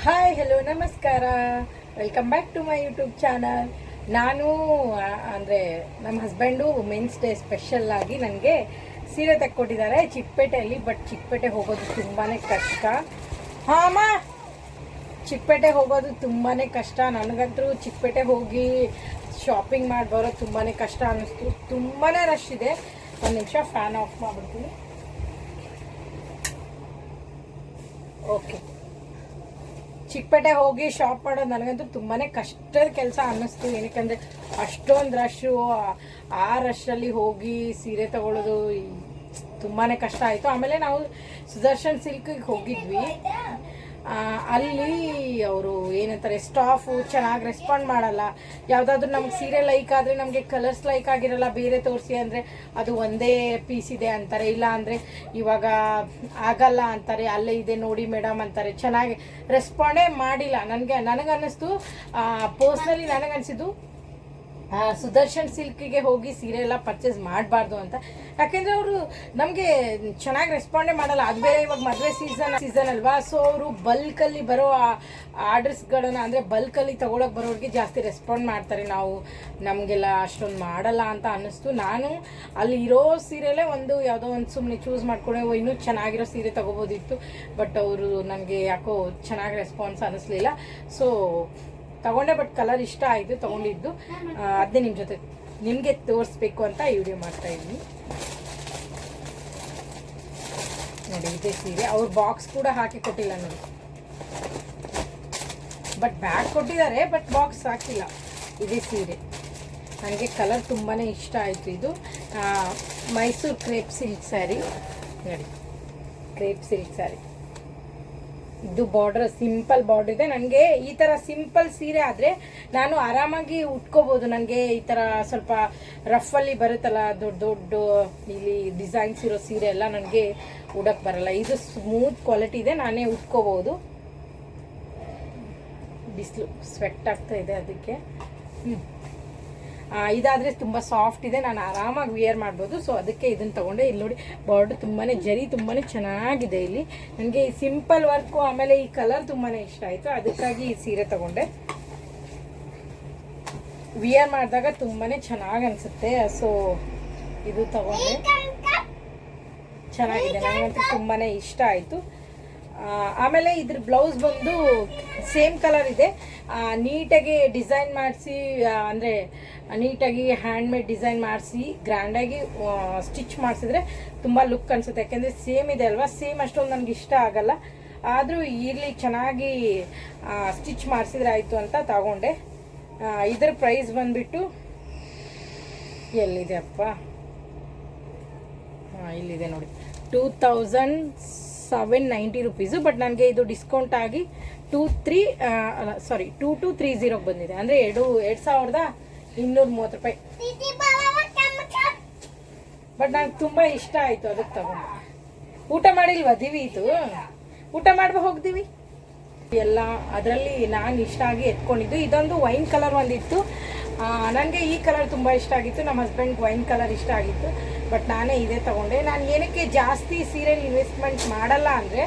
Hi hello ನಮಸ್ಕಾರ, welcome back to my YouTube channel. ನಾನು ಅಂದರೆ ನಮ್ಮ ಹಸ್ಬೆಂಡು ವುಮೆನ್ಸ್ ಡೇ ಸ್ಪೆಷಲ್ ಆಗಿ ನನಗೆ ಸೀರೆ ತೆಕ್ಕೊಟ್ಟಿದ್ದಾರೆ ಚಿಕ್ಕಪೇಟೆಯಲ್ಲಿ. ಬಟ್ ಚಿಕ್ಕಪೇಟೆ ಹೋಗೋದು ತುಂಬಾ ಕಷ್ಟ. ಹಾಂ, ಚಿಕ್ಕಪೇಟೆ ಹೋಗೋದು ತುಂಬಾ ಕಷ್ಟ. ನನಗಂತೂ ಚಿಕ್ಕಪೇಟೆ ಹೋಗಿ ಶಾಪಿಂಗ್ ಮಾಡಿ ಬರೋದು ತುಂಬಾ ಕಷ್ಟ ಅನ್ನಿಸ್ತು. ತುಂಬಾ ರಶ್ ಇದೆ. ಒಂದು ನಿಮಿಷ ಫ್ಯಾನ್ ಆಫ್ ಮಾಡಿಬಿಡ್ತೀನಿ. ಓಕೆ, ಚಿಕ್ಕಪೇಟೆ ಹೋಗಿ ಶಾಪ್ ಮಾಡೋದು ನನಗಂತೂ ತುಂಬಾ ಕಷ್ಟದ ಕೆಲಸ ಅನ್ನಿಸ್ತು. ಏನಕ್ಕಂದರೆ ಅಷ್ಟೊಂದು ರಶ್ಶು, ಆ ರಶ್ಶಲ್ಲಿ ಹೋಗಿ ಸೀರೆ ತಗೊಳ್ಳೋದು ತುಂಬಾ ಕಷ್ಟ ಆಯಿತು. ಆಮೇಲೆ ನಾವು ಸುದರ್ಶನ್ ಸಿಲ್ಕಿಗೆ ಹೋಗಿದ್ವಿ. ಅಲ್ಲಿ ಅವರು ಏನಂತಾರೆ, ಸ್ಟಾಫು ಚೆನ್ನಾಗಿ ರೆಸ್ಪಾಂಡ್ ಮಾಡಲ್ಲ. ಯಾವುದಾದ್ರೂ ನಮ್ಗೆ ಸೀರೆ ಲೈಕ್ ಆದರೆ ನಮಗೆ ಕಲರ್ಸ್ ಲೈಕ್ ಆಗಿರಲ್ಲ, ಬೇರೆ ತೋರಿಸಿ ಅಂದರೆ ಅದು ಒಂದೇ ಪೀಸ್ ಇದೆ ಅಂತಾರೆ. ಇಲ್ಲ ಅಂದರೆ ಇವಾಗ ಆಗಲ್ಲ ಅಂತಾರೆ, ಅಲ್ಲೇ ಇದೆ ನೋಡಿ ಮೇಡಮ್ ಅಂತಾರೆ. ಚೆನ್ನಾಗಿ ರೆಸ್ಪಾಂಡೇ ಮಾಡಿಲ್ಲ. ನನಗನ್ನಿಸ್ತು, ಪರ್ಸ್ನಲಿ ನನಗನ್ಸಿದ್ದು ಸುದರ್ಶನ್ ಸಿಲ್ಕಿಗೆ ಹೋಗಿ ಸೀರೆ ಎಲ್ಲ ಪರ್ಚೇಸ್ ಮಾಡಬಾರ್ದು ಅಂತ. ಯಾಕೆಂದರೆ ಅವರು ನಮಗೆ ಚೆನ್ನಾಗಿ ರೆಸ್ಪಾಂಡೇ ಮಾಡಲ್ಲ. ಅದು ಬೇರೆ ಇವಾಗ ಮದುವೆ ಸೀಸನ್ ಅಲ್ವಾ. ಸೊ ಅವರು ಬಲ್ಕಲ್ಲಿ ಬರೋ ಆರ್ಡರ್ಸ್ಗಳನ್ನು ಅಂದರೆ ಬಲ್ಕಲ್ಲಿ ತೊಗೊಳಕ್ಕೆ ಬರೋರಿಗೆ ಜಾಸ್ತಿ ರೆಸ್ಪಾಂಡ್ ಮಾಡ್ತಾರೆ. ನಮಗೆಲ್ಲ ಅಷ್ಟೊಂದು ಮಾಡಲ್ಲ ಅಂತ ಅನ್ನಿಸ್ತು. ನಾನು ಅಲ್ಲಿ ಇರೋ ಸೀರೆಲೇ ಯಾವುದೋ ಒಂದು ಸುಮ್ಮನೆ ಚೂಸ್ ಮಾಡ್ಕೊಂಡೆ ಇನ್ನೂ ಚೆನ್ನಾಗಿರೋ ಸೀರೆ ತೊಗೋಬೋದಿತ್ತು. ಬಟ್ ಅವರು ನನಗೆ ಯಾಕೋ ಚೆನ್ನಾಗಿ ರೆಸ್ಪಾನ್ಸ್ ಅನ್ನಿಸ್ಲಿಲ್ಲ. ಸೊ ತಗೊಂಡೆ. ಬಟ್ ಕಲರ್ ಇಷ್ಟ ಆಯಿತು ತೊಗೊಂಡಿದ್ದು. ಅದನ್ನೇ ನಿಮ್ಮ ಜೊತೆ ನಿಮಗೆ ತೋರಿಸ್ಬೇಕು ಅಂತ ಈ ವಿಡಿಯೋ ಮಾಡ್ತಾ ಇದ್ದೀನಿ. ನೋಡಿ, ಇದೇ ಸೀರೆ. ಅವ್ರು ಬಾಕ್ಸ್ ಕೂಡ ಹಾಕಿ ಕೊಟ್ಟಿಲ್ಲ ನೋಡಿ. ಬಟ್ ಬ್ಯಾಗ್ ಕೊಟ್ಟಿದ್ದಾರೆ, ಬಟ್ ಬಾಕ್ಸ್ ಹಾಕಿಲ್ಲ. ಇದೇ ಸೀರೆ ನನಗೆ ಕಲರ್ ತುಂಬಾ ಇಷ್ಟ ಆಯಿತು. ಇದು ಮೈಸೂರು ಕ್ರೇಪ್ ಸಿಲ್ಕ್ ಸ್ಯಾರಿ ನೋಡಿ. ಕ್ರೇಪ್ ಸಿಲ್ಕ್ ಸ್ಯಾರಿ, ಇದು ಬಾರ್ಡರ್ ಸಿಂಪಲ್ ಬಾರ್ಡರ್ ಇದೆ. ನನಗೆ ಈ ಥರ ಸಿಂಪಲ್ ಸೀರೆ ಆದರೆ ನಾನು ಆರಾಮಾಗಿ ಉಟ್ಕೋಬೋದು. ನನಗೆ ಈ ಥರ ಸ್ವಲ್ಪ ರಫಲ್ಲಿ ಬರುತ್ತಲ್ಲ, ದೊಡ್ಡ ದೊಡ್ಡ ಇಲ್ಲಿ ಡಿಸೈನ್ಸ್ ಇರೋ ಸೀರೆ ಎಲ್ಲ ನನಗೆ ಉಡಕ್ಕೆ ಬರಲ್ಲ. ಇದು ಸ್ಮೂತ್ ಕ್ವಾಲಿಟಿ ಇದೆ, ನಾನೇ ಉಟ್ಕೋಬೋದು. ಬಿಸಿಲು ಸ್ವೆಟ್ ಆಗ್ತಾ ಇದೆ ಅದಕ್ಕೆ. ಇದಾದರೆ ತುಂಬ ಸಾಫ್ಟ್ ಇದೆ, ನಾನು ಆರಾಮಾಗಿ ವಿಯರ್ ಮಾಡ್ಬೋದು. ಸೊ ಅದಕ್ಕೆ ಇದನ್ನು ತೊಗೊಂಡೆ. ಇಲ್ಲಿ ನೋಡಿ, ಬಾರ್ಡರ್ ತುಂಬಾ ಜರಿ ತುಂಬಾ ಚೆನ್ನಾಗಿದೆ. ಇಲ್ಲಿ ನನಗೆ ಈ ಸಿಂಪಲ್ ವರ್ಕು ಆಮೇಲೆ ಈ ಕಲರ್ ತುಂಬಾ ಇಷ್ಟ ಆಯಿತು. ಅದಕ್ಕಾಗಿ ಈ ಸೀರೆ ತೊಗೊಂಡೆ. ವಿಯರ್ ಮಾಡಿದಾಗ ತುಂಬಾ ಚೆನ್ನಾಗಿ ಅನಿಸುತ್ತೆ. ಸೊ ಇದು ತೊಗೊಂಡೆ, ಚೆನ್ನಾಗಿದೆ. ನನಗಂತೂ ತುಂಬಾ ಇಷ್ಟ ಆಯಿತು. ಆಮೇಲೆ ಇದ್ರ ಬ್ಲೌಸ್ ಬಂದು ಸೇಮ್ ಕಲರ್ ಇದೆ. ನೀಟಾಗಿ ಡಿಸೈನ್ ಮಾಡಿಸಿ, ಅಂದರೆ ನೀಟಾಗಿ ಹ್ಯಾಂಡ್ಮೇಡ್ ಡಿಸೈನ್ ಮಾಡಿಸಿ ಗ್ರ್ಯಾಂಡಾಗಿ ಸ್ಟಿಚ್ ಮಾಡಿಸಿದ್ರೆ ತುಂಬ ಲುಕ್ ಅನಿಸುತ್ತೆ. ಯಾಕೆಂದರೆ ಸೇಮ್ ಇದೆ ಅಲ್ವಾ, ಸೇಮ್ ಅಷ್ಟೊಂದು ನನಗೆ ಇಷ್ಟ ಆಗಲ್ಲ. ಆದರೂ ಇಲ್ಲಿ ಚೆನ್ನಾಗಿ ಸ್ಟಿಚ್ ಮಾಡಿಸಿದ್ರೆ ಆಯಿತು ಅಂತ ತಗೊಂಡೆ. ಇದರ ಪ್ರೈಸ್ ಬಂದುಬಿಟ್ಟು ಎಲ್ಲಿದೆ ಅಪ್ಪ, ಇಲ್ಲಿದೆ ನೋಡಿ, 2790 ರುಪೀಸು. ಬಟ್ ನನಗೆ ಇದು ಡಿಸ್ಕೌಂಟ್ ಆಗಿ 2230 ಬಂದಿದೆ. ಅಂದರೆ 2230 ರೂಪಾಯಿ. ಬಟ್ ನನಗೆ ತುಂಬ ಇಷ್ಟ ಆಯಿತು, ಅದಕ್ಕೆ ತಗೊಂಡೆ. ಊಟ ಮಾಡಿಲ್ವಾ ದಿವಿ? ಇದು ಊಟ ಮಾಡುವ ಹೋಗ್ತೀವಿ ಎಲ್ಲ. ಅದರಲ್ಲಿ ನಾನು ಇಷ್ಟ ಆಗಿ ಎತ್ಕೊಂಡಿದ್ದು ಇದೊಂದು ವೈನ್ ಕಲರ್ ಒಂದಿತ್ತು. ನನಗೆ ಈ ಕಲರ್ ತುಂಬ ಇಷ್ಟ ಆಗಿತ್ತು. ನಮ್ಮ ಹಸ್ಬೆಂಡ್ ವೈನ್ ಕಲರ್ ಇಷ್ಟ ಆಗಿತ್ತು. ಬಟ್ ನಾನೇ ಇದೇ ತೊಗೊಂಡೆ. ನಾನು ಏನಕ್ಕೆ ಜಾಸ್ತಿ ಸೀರೆಯಲ್ಲಿ ಇನ್ವೆಸ್ಟ್ಮೆಂಟ್ ಮಾಡಲ್ಲ ಅಂದರೆ,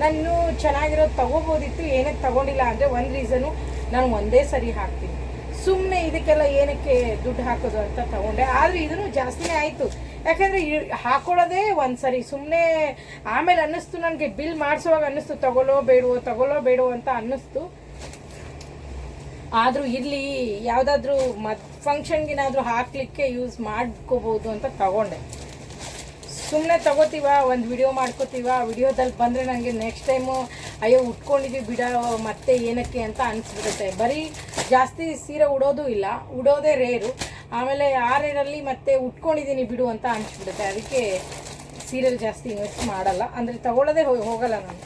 ನಾನು ಚೆನ್ನಾಗಿರೋದು ತೊಗೋಬೋದಿತ್ತು. ಏನಕ್ಕೆ ತೊಗೊಂಡಿಲ್ಲ ಅಂದರೆ, ಒಂದು ರೀಸನು, ನಾನು ಒಂದೇ ಸರಿ ಹಾಕ್ತೀನಿ. ಸುಮ್ಮನೆ ಇದಕ್ಕೆಲ್ಲ ಏನಕ್ಕೆ ದುಡ್ಡು ಹಾಕೋದು ಅಂತ ತೊಗೊಂಡೆ. ಆದರೆ ಇದೂ ಜಾಸ್ತಿನೇ ಆಯಿತು. ಯಾಕಂದರೆ ಹಾಕೊಳ್ಳೋದೇ ಒಂದು ಸರಿ. ಸುಮ್ಮನೆ ಆಮೇಲೆ ಅನ್ನಿಸ್ತು, ನನಗೆ ಬಿಲ್ ಮಾಡಿಸುವಾಗ ಅನ್ನಿಸ್ತು ತಗೊಳ್ಳೋ ಬೇಡವೋ ಅಂತ ಅನ್ನಿಸ್ತು. ಆದರೂ ಇಲ್ಲಿ ಯಾವುದಾದ್ರೂ ಫಂಕ್ಷನ್ಗೇನಾದರೂ ಹಾಕಲಿಕ್ಕೆ ಯೂಸ್ ಮಾಡ್ಕೋಬೋದು ಅಂತ ತಗೊಂಡೆ. ಸುಮ್ಮನೆ ತಗೋತೀವ, ಒಂದು ವಿಡಿಯೋ ಮಾಡ್ಕೋತೀವ, ವಿಡಿಯೋದಲ್ಲಿ ಬಂದರೆ ನನಗೆ ನೆಕ್ಸ್ಟ್ ಟೈಮು ಅಯ್ಯೋ ಉಟ್ಕೊಂಡಿದ್ದೀವಿ ಬಿಡ ಮತ್ತೆ ಏನಕ್ಕೆ ಅಂತ ಅನಿಸ್ಬಿಡುತ್ತೆ. ಬರೀ ಜಾಸ್ತಿ ಸೀರೆ ಉಡೋದು ಇಲ್ಲ, ಉಡೋದೇ ರೇರು. ಆಮೇಲೆ ಆ ರೇರಲ್ಲಿ ಮತ್ತೆ ಉಟ್ಕೊಂಡಿದ್ದೀನಿ ಬಿಡು ಅಂತ ಅನಿಸ್ಬಿಡುತ್ತೆ. ಅದಕ್ಕೆ ಸೀರೆಲ್ ಜಾಸ್ತಿ ಇನ್ವೆಸ್ಟ್ ಮಾಡಲ್ಲ. ಅಂದರೆ ತಗೊಳ್ಳೋದೇ ಹೋಗಲ್ಲ ನಾನು,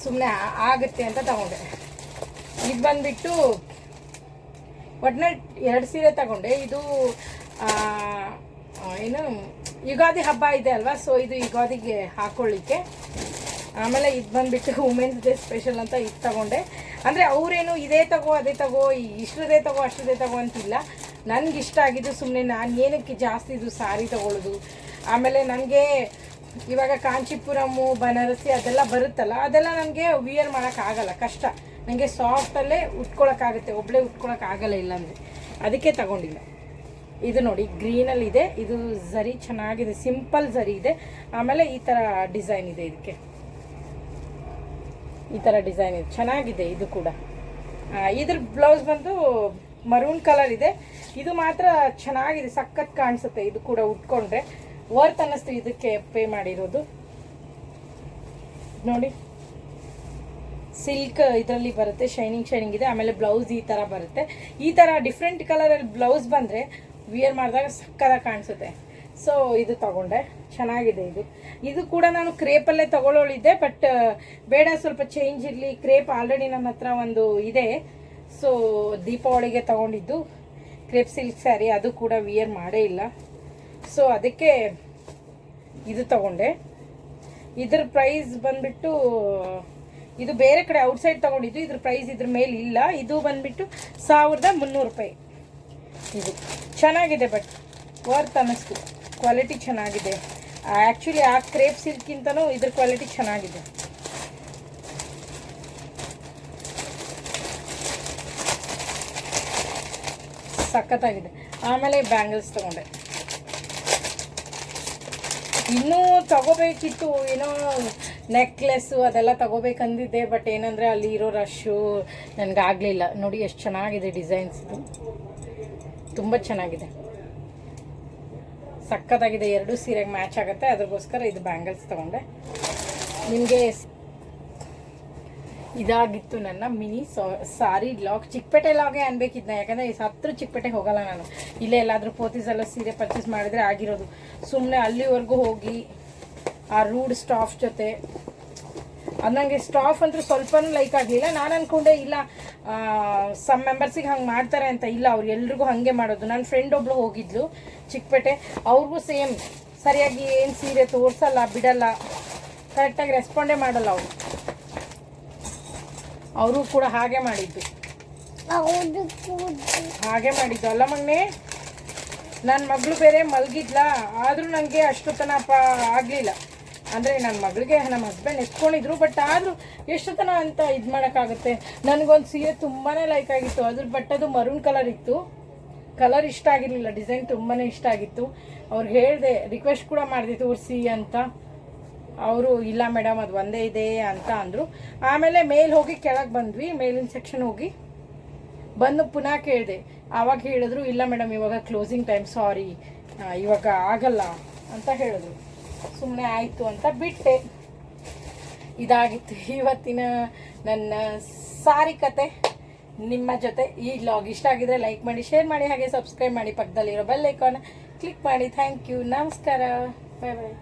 ಸುಮ್ಮನೆ ಆಗುತ್ತೆ ಅಂತ ತಗೊಂಡೆ. ಇದು ಬಂದುಬಿಟ್ಟು ಒಟ್ನಲ್ಲಿ 2 ಸೀರೆ ತಗೊಂಡೆ. ಇದು ಏನು ಯುಗಾದಿ ಹಬ್ಬ ಇದೆ ಅಲ್ವಾ, ಸೊ ಇದು ಯುಗಾದಿಗೆ ಹಾಕೊಳ್ಳಿಕ್ಕೆ. ಆಮೇಲೆ ಇದು ಬಂದುಬಿಟ್ಟು ವುಮೆನ್ಸ್ ಡೇ ಸ್ಪೆಷಲ್ ಅಂತ ಇದು ತಗೊಂಡೆ. ಅಂದರೆ ಅವರೇನು ಇದೇ ತಗೋ ಅದೇ ತಗೋ, ಇಷ್ಟದೇ ತಗೋ ಅಷ್ಟದೇ ತಗೋ ಅಂತಿಲ್ಲ. ನನಗೆ ಇಷ್ಟ ಆಗಿದ್ದು ಸುಮ್ಮನೆ ನಾನು ಏನಕ್ಕೆ ಜಾಸ್ತಿ ಇದು ಸಾರಿ ತೊಗೊಳ್ಳೋದು. ಆಮೇಲೆ ನನಗೆ ಇವಾಗ ಕಾಂಚೀಪುರಮು ಬನಾರಸಿ ಅದೆಲ್ಲ ಬರುತ್ತಲ್ಲ, ಅದೆಲ್ಲ ನನಗೆ ವಿಯರ್ ಮಾಡೋಕ್ಕಾಗಲ್ಲ, ಕಷ್ಟ. ನನಗೆ ಸಾಫ್ಟಲ್ಲೇ ಉಟ್ಕೊಳಕ್ಕಾಗುತ್ತೆ, ಒಬ್ಬಳೇ ಉಟ್ಕೊಳಕ್ಕಾಗಲ್ಲ ಇಲ್ಲಾಂದರೆ, ಅದಕ್ಕೆ ತಗೊಂಡಿಲ್ಲ. ಇದು ನೋಡಿ ಗ್ರೀನಲ್ಲಿದೆ, ಇದು ಝರಿ ಚೆನ್ನಾಗಿದೆ, ಸಿಂಪಲ್ ಝರಿ ಇದೆ. ಆಮೇಲೆ ಈ ಥರ ಡಿಸೈನ್ ಇದೆ, ಇದಕ್ಕೆ ಈ ಥರ ಡಿಸೈನ್ ಇದೆ, ಚೆನ್ನಾಗಿದೆ ಇದು ಕೂಡ. ಇದ್ರ ಬ್ಲೌಸ್ ಬಂದು ಮರೂನ್ ಕಲರ್ ಇದೆ. ಇದು ಮಾತ್ರ ಚೆನ್ನಾಗಿದೆ, ಸಖತ್ ಕಾಣಿಸುತ್ತೆ. ಇದು ಕೂಡ ಉಟ್ಕೊಂಡ್ರೆ ವರ್ತ್ ಅನ್ನಿಸ್ತು ಇದಕ್ಕೆ ಪೇ ಮಾಡಿರೋದು. ನೋಡಿ ಸಿಲ್ಕ್ ಇದರಲ್ಲಿ ಬರುತ್ತೆ, ಶೈನಿಂಗ್ ಇದೆ. ಆಮೇಲೆ ಬ್ಲೌಸ್ ಈ ಥರ ಬರುತ್ತೆ. ಈ ಥರ ಡಿಫ್ರೆಂಟ್ ಕಲರಲ್ಲಿ ಬ್ಲೌಸ್ ಬಂದರೆ ವಿಯರ್ ಮಾಡಿದಾಗ ಸಕ್ಕತ್ತಾಗಿ ಕಾಣಿಸುತ್ತೆ. ಸೊ ಇದು ತಗೊಂಡೆ, ಚೆನ್ನಾಗಿದೆ. ಇದು ಕೂಡ ನಾನು ಕ್ರೇಪಲ್ಲೇ ತಗೊಳ್ಳೋಳಿದ್ದೆ, ಬಟ್ ಬೇಡ, ಸ್ವಲ್ಪ ಚೇಂಜ್ ಇರಲಿ. ಕ್ರೇಪ್ ಆಲ್ರೆಡಿ ನನ್ನ ಹತ್ರ ಒಂದು ಇದೆ. ಸೊ ದೀಪಾವಳಿಗೆ ತಗೊಂಡಿದ್ದು ಕ್ರೇಪ್ ಸಿಲ್ಕ್ ಸ್ಯಾರಿ, ಅದು ಕೂಡ ವಿಯರ್ ಮಾಡೇ ಇಲ್ಲ. ಸೊ ಅದಕ್ಕೆ ಇದು ತಗೊಂಡೆ. ಇದ್ರ ಪ್ರೈಸ್ ಬಂದ್ಬಿಟ್ಟು, ಇದು ಬೇರೆ ಕಡೆ ಔಟ್ಸೈಡ್ ತಗೊಂಡಿದ್ದು, ಇದ್ರ ಪ್ರೈಸ್ ಇದ್ರ ಮೇಲೆ ಇಲ್ಲ. ಇದು ಬಂದ್ಬಿಟ್ಟು 1300 ರೂಪಾಯಿ. ಇದು ಚೆನ್ನಾಗಿದೆ, ಬಟ್ ವರ್ತ್ ಅನ್ನಿಸ್ತು. ಕ್ವಾಲಿಟಿ ಚೆನ್ನಾಗಿದೆ. ಆ್ಯಕ್ಚುಲಿ ಆ ಕ್ರೇಪ್ ಸಿಲ್ಕ್ಗಿಂತನೂ ಇದ್ರ ಕ್ವಾಲಿಟಿ ಚೆನ್ನಾಗಿದೆ. ಸಖತ್ತಾಗಿದೆ. ಆಮೇಲೆ ಬ್ಯಾಂಗಲ್ಸ್ ತಗೊಂಡೆ. ಇನ್ನೂ ತಗೋಬೇಕಿತ್ತು, ಏನೋ ನೆಕ್ಲೆಸ್ಸು ಅದೆಲ್ಲ ತಗೋಬೇಕಂದಿದ್ದೆ, ಬಟ್ ಏನಂದರೆ ಅಲ್ಲಿ ಇರೋ ರಶ್ಶು ನನಗಾಗಲಿಲ್ಲ. ನೋಡಿ ಎಷ್ಟು ಚೆನ್ನಾಗಿದೆ ಡಿಸೈನ್ಸ್, ಇದು ತುಂಬ ಚೆನ್ನಾಗಿದೆ, ಸಖತ್ತಾಗಿದೆ. ಎರಡು ಸೀರೆಗೆ ಮ್ಯಾಚ್ ಆಗುತ್ತೆ, ಅದಕ್ಕೋಸ್ಕರ ಇದು ಬ್ಯಾಂಗಲ್ಸ್ ತಗೊಂಡೆ. ನಿಮಗೆ ಇದಾಗಿತ್ತು ನನ್ನ ಮಿನಿ ಸಾರಿ ಲಾಗ್. ಚಿಕ್ಕಪೇಟೆ ಲಾಗೆ ಅನ್ಬೇಕಿದ್ನ, ಯಾಕಂದರೆ ಹತ್ರ ಚಿಕ್ಕಪೇಟೆ ಹೋಗಲ್ಲ ನಾನು. ಇಲ್ಲೇ ಎಲ್ಲಾದರೂ ಪೋತಿಸೆಲ್ಲ ಸೀರೆ ಪರ್ಚೇಸ್ ಮಾಡಿದ್ರೆ ಆಗಿರೋದು. ಸುಮ್ಮನೆ ಅಲ್ಲಿವರೆಗೂ ಹೋಗಿ ಆ ರೂಡ್ ಸ್ಟಾಫ್ ಜೊತೆ, ಅದು ನನಗೆ ಸ್ಟಾಫ್ ಅಂತೂ ಸ್ವಲ್ಪನೂ ಲೈಕ್ ಆಗಲಿಲ್ಲ. ನಾನು ಅಂದ್ಕೊಂಡೆ ಇಲ್ಲ ಸಮ್ ಮೆಂಬರ್ಸಿಗೆ ಹಂಗೆ ಮಾಡ್ತಾರೆ ಅಂತ, ಇಲ್ಲ ಅವ್ರು ಎಲ್ರಿಗೂ ಹಾಗೆ ಮಾಡೋದು. ನನ್ನ ಫ್ರೆಂಡ್ ಒಬ್ಳು ಹೋಗಿದ್ಲು ಚಿಕ್ಕಪೇಟೆ, ಅವ್ರಿಗೂ ಸೇಮ್, ಸರಿಯಾಗಿ ಏನು ಸೀರೆ ತೋರಿಸಲ್ಲ, ಬಿಡಲ್ಲ, ಕರೆಕ್ಟಾಗಿ ರೆಸ್ಪಾಂಡೇ ಮಾಡಲ್ಲ ಅವರು ಕೂಡ ಹಾಗೆ ಮಾಡಿದ್ದು ಅಲ್ಲ ಮಗನೇ. ನನ್ನ ಮಗಳು ಬೇರೆ ಮಲಗಿದ್ಲ, ಆದರೂ ನನಗೆ ಅಷ್ಟೊತ್ತನಪ್ಪ ಆಗಲಿಲ್ಲ. ಅಂದರೆ ನನ್ನ ಮಗಳಿಗೆ ನಮ್ಮ ಹಸ್ಬೆಂಡ್ ಎತ್ಕೊಂಡಿದ್ರು, ಬಟ್ ಆದರೂ ಎಷ್ಟೊತ್ತನ ಅಂತ ಇದು ಮಾಡೋಕ್ಕಾಗುತ್ತೆ. ನನಗೊಂದು ಸೀರೆ ತುಂಬಾ ಲೈಕ್ ಆಗಿತ್ತು, ಅದ್ರ ಬಟ್ ಅದು ಮರೂನ್ ಕಲರ್ ಇತ್ತು. ಕಲರ್ ಇಷ್ಟ ಆಗಿರಲಿಲ್ಲ, ಡಿಸೈನ್ ತುಂಬಾ ಇಷ್ಟ ಆಗಿತ್ತು. ಅವ್ರಿಗೆ ಹೇಳಿದೆ, ರಿಕ್ವೆಸ್ಟ್ ಕೂಡ ಮಾಡಿದೆ ತೋರಿಸಿ ಅಂತ. ಅವರು ಇಲ್ಲ ಮೇಡಮ್ ಅದು ಒಂದೇ ಇದೆ ಅಂತ ಅಂದರು. ಆಮೇಲೆ ಮೇಲೆ ಹೋಗಿ ಕೆಳಗೆ ಬಂದ್ವಿ, ಮೇಲಿನ ಸೆಕ್ಷನ್ ಹೋಗಿ ಬಂದು ಪುನಃ ಕೇಳಿದೆ. ಆವಾಗ ಹೇಳಿದ್ರು, ಇಲ್ಲ ಮೇಡಮ್ ಇವಾಗ ಕ್ಲೋಸಿಂಗ್ ಟೈಮ್, ಸಾರಿ ಇವಾಗ ಆಗಲ್ಲ ಅಂತ ಹೇಳಿದ್ರು. ಸುಮ್ಮನೆ ಆಯಿತು ಅಂತ ಬಿಟ್ಟೆ. ಇದಾಗಿತ್ತು ಇವತ್ತಿನ ನನ್ನ ಸಾರಿ ಕತೆ ನಿಮ್ಮ ಜೊತೆ. ಈ ವ್ಲಾಗ್ ಇಷ್ಟ ಆಗಿದ್ರೆ ಲೈಕ್ ಮಾಡಿ, ಶೇರ್ ಮಾಡಿ, ಹಾಗೆ ಸಬ್ಸ್ಕ್ರೈಬ್ ಮಾಡಿ, ಪಕ್ಕದಲ್ಲಿರೋ ಬೆಲ್ ಐಕಾನ್ ಕ್ಲಿಕ್ ಮಾಡಿ. ಥ್ಯಾಂಕ್ ಯು, ನಮಸ್ಕಾರ, ಬಾಯ್ ಬಾಯ್.